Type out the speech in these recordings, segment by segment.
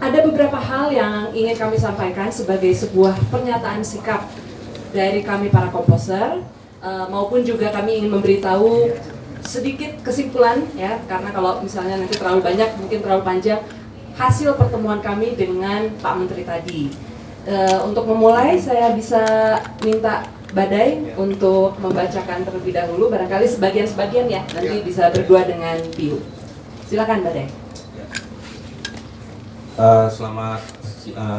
Ada beberapa hal yang ingin kami sampaikan sebagai sebuah pernyataan sikap dari kami para komposer, maupun juga kami ingin memberitahu sedikit kesimpulan ya, karena kalau misalnya nanti terlalu banyak mungkin terlalu panjang hasil pertemuan kami dengan Pak Menteri tadi. Untuk memulai saya bisa minta Badai untuk membacakan terlebih dahulu, barangkali sebagian-sebagian ya, nanti bisa berdua dengan Piu. Silakan Badai. Selamat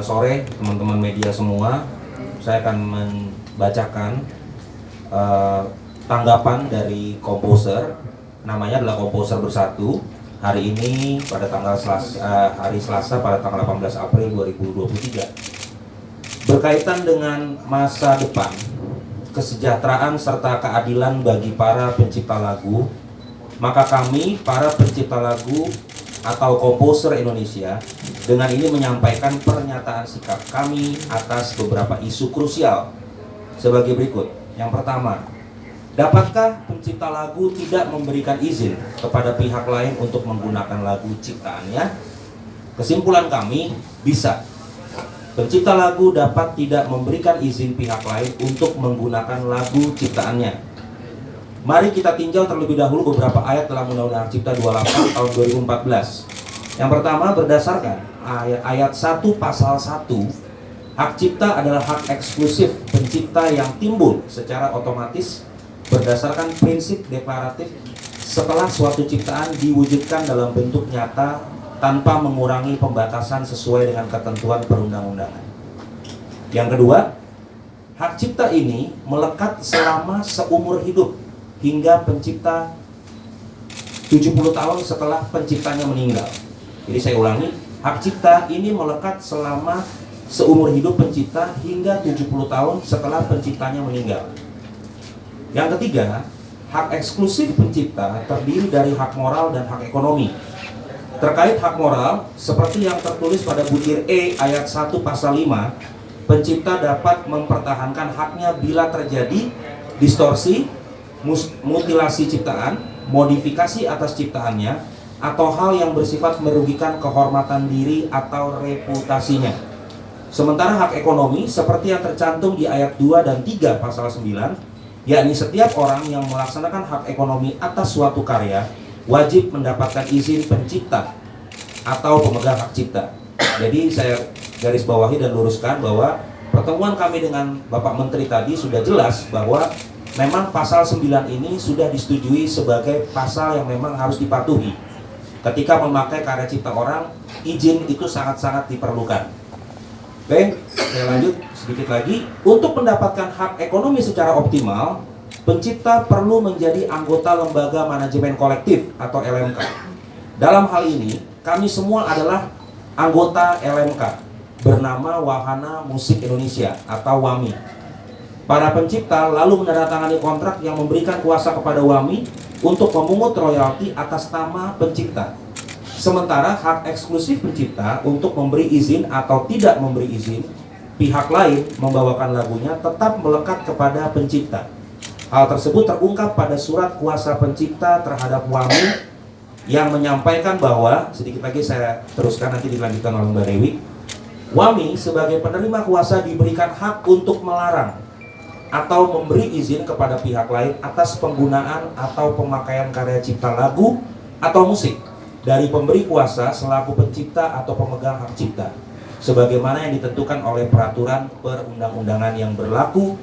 sore teman-teman media semua. Saya akan membacakan tanggapan dari komposer, namanya adalah Komposer Bersatu. Hari ini pada hari Selasa pada tanggal 18 April 2023. Berkaitan dengan masa depan, kesejahteraan serta keadilan bagi para pencipta lagu, maka kami para pencipta lagu atau komposer Indonesia dengan ini menyampaikan pernyataan sikap kami atas beberapa isu krusial sebagai berikut. Yang pertama, dapatkah pencipta lagu tidak memberikan izin kepada pihak lain untuk menggunakan lagu ciptaannya? Kesimpulan kami, bisa. Pencipta lagu dapat tidak memberikan izin pihak lain untuk menggunakan lagu ciptaannya. Mari kita tinjau terlebih dahulu beberapa ayat dalam Undang-Undang Cipta 28 tahun 2014. Yang pertama, berdasarkan ayat 1 pasal 1, hak cipta adalah hak eksklusif pencipta yang timbul secara otomatis berdasarkan prinsip deklaratif setelah suatu ciptaan diwujudkan dalam bentuk nyata tanpa mengurangi pembatasan sesuai dengan ketentuan perundang-undangan. Yang kedua, hak cipta ini melekat selama seumur hidup hingga pencipta 70 tahun setelah penciptanya meninggal. Jadi saya ulangi, hak cipta ini melekat selama seumur hidup pencipta hingga 70 tahun setelah penciptanya meninggal. Yang ketiga, hak eksklusif pencipta terdiri dari hak moral dan hak ekonomi. Terkait hak moral, seperti yang tertulis pada butir E ayat 1 pasal 5, pencipta dapat mempertahankan haknya bila terjadi distorsi, mutilasi ciptaan, modifikasi atas ciptaannya, atau hal yang bersifat merugikan kehormatan diri atau reputasinya. Sementara hak ekonomi seperti yang tercantum di ayat 2 dan 3 pasal 9, yakni setiap orang yang melaksanakan hak ekonomi atas suatu karya wajib mendapatkan izin pencipta atau pemegang hak cipta. Jadi saya garis bawahi dan luruskan bahwa pertemuan kami dengan Bapak Menteri tadi sudah jelas bahwa memang pasal 9 ini sudah disetujui sebagai pasal yang memang harus dipatuhi. Ketika memakai karya cipta orang, izin itu sangat-sangat diperlukan. Oke, saya lanjut sedikit lagi. Untuk mendapatkan hak ekonomi secara optimal, pencipta perlu menjadi anggota lembaga manajemen kolektif atau LMK. Dalam hal ini, kami semua adalah anggota LMK bernama Wahana Musik Indonesia atau WAMI. Para pencipta lalu menandatangani kontrak yang memberikan kuasa kepada WAMI untuk memungut royalti atas nama pencipta. Sementara hak eksklusif pencipta untuk memberi izin atau tidak memberi izin pihak lain membawakan lagunya tetap melekat kepada pencipta. Hal tersebut terungkap pada surat kuasa pencipta terhadap WAMI yang menyampaikan bahwa, sedikit lagi saya teruskan nanti dilanjutkan oleh Mbak Dewi, WAMI sebagai penerima kuasa diberikan hak untuk melarang atau memberi izin kepada pihak lain atas penggunaan atau pemakaian karya cipta lagu atau musik dari pemberi kuasa selaku pencipta atau pemegang hak cipta sebagaimana yang ditentukan oleh peraturan perundang-undangan yang berlaku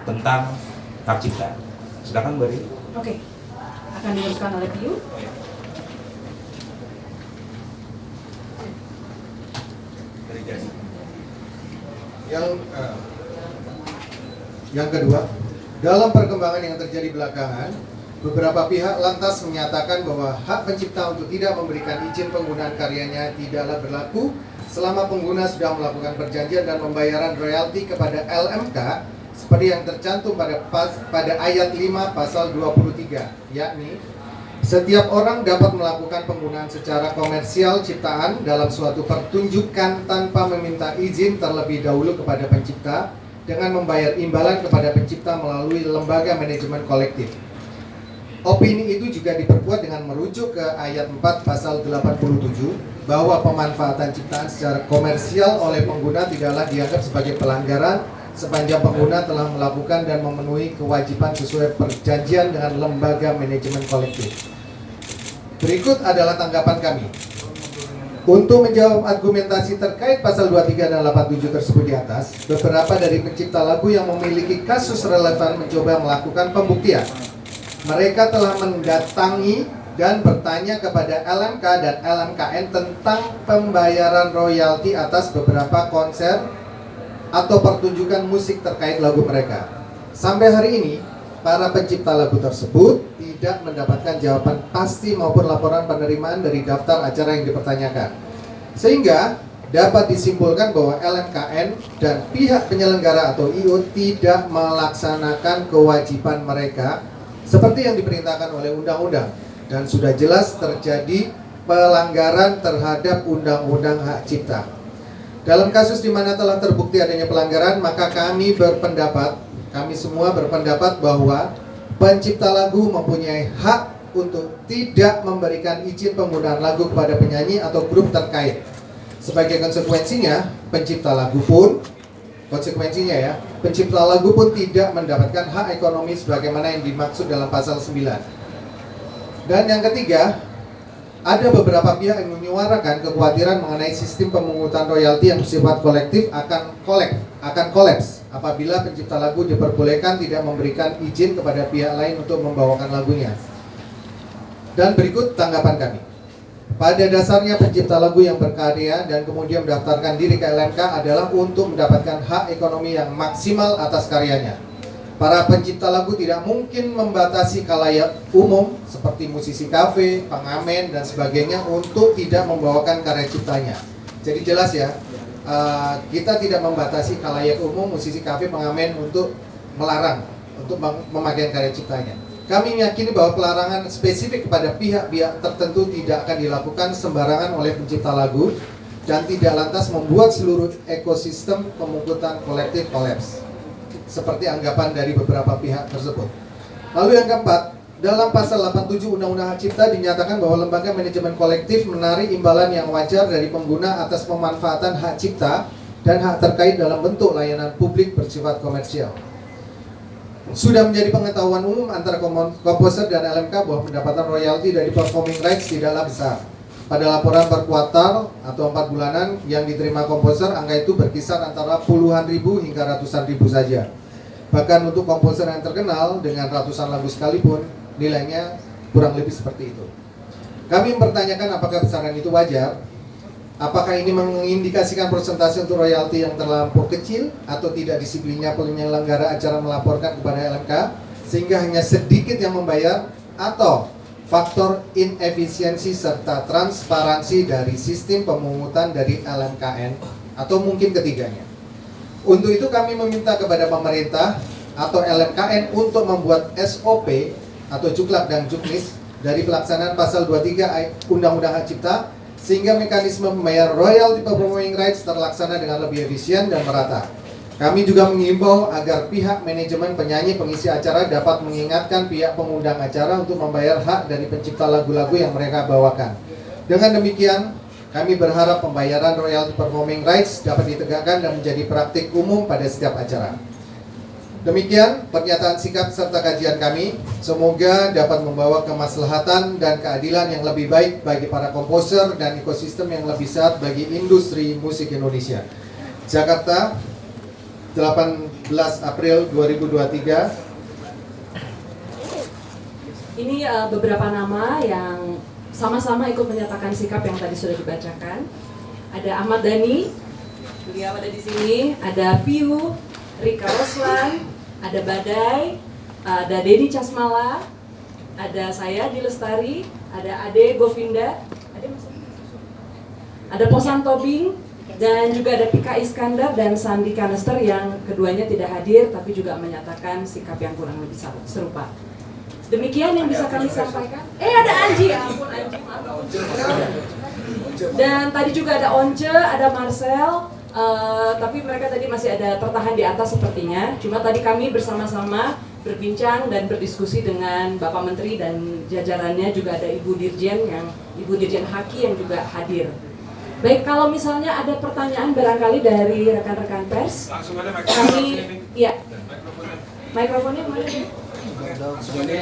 tentang hak cipta. Silakan Mbak Ri. Oke, akan diteruskan oleh Piu. Yang kedua, dalam perkembangan yang terjadi belakangan, beberapa pihak lantas menyatakan bahwa hak pencipta untuk tidak memberikan izin penggunaan karyanya tidaklah berlaku selama pengguna sudah melakukan perjanjian dan pembayaran royalti kepada LMK seperti yang tercantum pada ayat 5 pasal 23, yakni setiap orang dapat melakukan penggunaan secara komersial ciptaan dalam suatu pertunjukan tanpa meminta izin terlebih dahulu kepada pencipta dengan membayar imbalan kepada pencipta melalui lembaga manajemen kolektif. Opini itu juga diperkuat dengan merujuk ke ayat 4 pasal 87 bahwa pemanfaatan ciptaan secara komersial oleh pengguna tidaklah dianggap sebagai pelanggaran sepanjang pengguna telah melakukan dan memenuhi kewajiban sesuai perjanjian dengan lembaga manajemen kolektif. Berikut adalah tanggapan kami. Untuk menjawab argumentasi terkait pasal 23 dan 87 tersebut di atas, beberapa dari pencipta lagu yang memiliki kasus relevan mencoba melakukan pembuktian. Mereka telah mendatangi dan bertanya kepada LMK dan LMKN tentang pembayaran royalti atas beberapa konser atau pertunjukan musik terkait lagu mereka. Sampai hari ini, para pencipta lagu tersebut tidak mendapatkan jawaban pasti maupun laporan penerimaan dari daftar acara yang dipertanyakan. Sehingga dapat disimpulkan bahwa LMKN dan pihak penyelenggara atau IO tidak melaksanakan kewajiban mereka seperti yang diperintahkan oleh undang-undang, dan sudah jelas terjadi pelanggaran terhadap undang-undang hak cipta. Dalam kasus di mana telah terbukti adanya pelanggaran, maka kami semua berpendapat bahwa pencipta lagu mempunyai hak untuk tidak memberikan izin penggunaan lagu kepada penyanyi atau grup terkait. Sebagai konsekuensinya, pencipta lagu pun tidak mendapatkan hak ekonomi sebagaimana yang dimaksud dalam pasal 9. Dan yang ketiga, ada beberapa pihak yang menyuarakan kekhawatiran mengenai sistem pemungutan royalti yang bersifat kolektif akan kolaps apabila pencipta lagu diperbolehkan tidak memberikan izin kepada pihak lain untuk membawakan lagunya. Dan berikut tanggapan kami. Pada dasarnya pencipta lagu yang berkarya dan kemudian mendaftarkan diri ke LMK adalah untuk mendapatkan hak ekonomi yang maksimal atas karyanya. Para pencipta lagu tidak mungkin membatasi khalayak umum seperti musisi kafe, pengamen, dan sebagainya untuk tidak membawakan karya ciptanya. Jadi jelas ya, kita tidak membatasi khalayak umum, musisi kafe, pengamen untuk melarang untuk memakai karya ciptanya. Kami meyakini bahwa pelarangan spesifik kepada pihak-pihak tertentu tidak akan dilakukan sembarangan oleh pencipta lagu dan tidak lantas membuat seluruh ekosistem pemungutan kolektif kolaps, seperti anggapan dari beberapa pihak tersebut. Lalu yang keempat, dalam pasal 87 Undang-Undang Hak Cipta dinyatakan bahwa lembaga manajemen kolektif menarik imbalan yang wajar dari pengguna atas pemanfaatan hak cipta dan hak terkait dalam bentuk layanan publik bersifat komersial. Sudah menjadi pengetahuan umum antara komposer dan LMK bahwa pendapatan royalti dari performing rights tidaklah besar. Pada laporan per kuartal atau 4 bulanan yang diterima komposer, angka itu berkisar antara puluhan ribu hingga ratusan ribu saja. Bahkan untuk komposer yang terkenal dengan ratusan lagu sekalipun, nilainya kurang lebih seperti itu. Kami mempertanyakan apakah besaran itu wajar? Apakah ini mengindikasikan persentase untuk royalti yang terlampau kecil atau tidak disiplinnya penyelenggara acara melaporkan kepada LMK sehingga hanya sedikit yang membayar, atau faktor inefisiensi serta transparansi dari sistem pemungutan dari LMKN, atau mungkin ketiganya. Untuk itu kami meminta kepada pemerintah atau LMKN untuk membuat SOP atau juklak dan juknis dari pelaksanaan pasal 23 Undang-Undang Hak Cipta sehingga mekanisme membayar royalti performing rights terlaksana dengan lebih efisien dan merata. Kami juga mengimbau agar pihak manajemen penyanyi pengisi acara dapat mengingatkan pihak pengundang acara untuk membayar hak dari pencipta lagu-lagu yang mereka bawakan. Dengan demikian, kami berharap pembayaran royalti performing rights dapat ditegakkan dan menjadi praktik umum pada setiap acara. Demikian pernyataan sikap serta kajian kami. Semoga dapat membawa kemaslahatan dan keadilan yang lebih baik bagi para komposer dan ekosistem yang lebih sehat bagi industri musik Indonesia. Jakarta, 18 April 2023. Ini beberapa nama yang sama-sama ikut menyatakan sikap yang tadi sudah dibacakan. Ada Ahmad Dhani, beliau ada di sini. Ada Piu, Rika Roslan, ada Badai, ada Denny Casmala, ada saya Di Lestari, ada Ade Govinda, ada Posan Tobing, dan juga ada Pika Iskandar dan Sandi Kanester yang keduanya tidak hadir tapi juga menyatakan sikap yang kurang lebih serupa. Demikian yang bisa kami sampaikan. Ada Anji, ya ampun Anji, maaf. Dan tadi juga ada Once, ada Marcel, tapi mereka tadi masih ada tertahan di atas sepertinya. Cuma tadi kami bersama-sama berbincang dan berdiskusi dengan Bapak Menteri dan jajarannya, juga ada Ibu Dirjen Haki yang juga hadir. Baik, kalau misalnya ada pertanyaan barangkali dari rekan-rekan pers, Langsung ada kami, ya, mikrofonnya mana? Jadi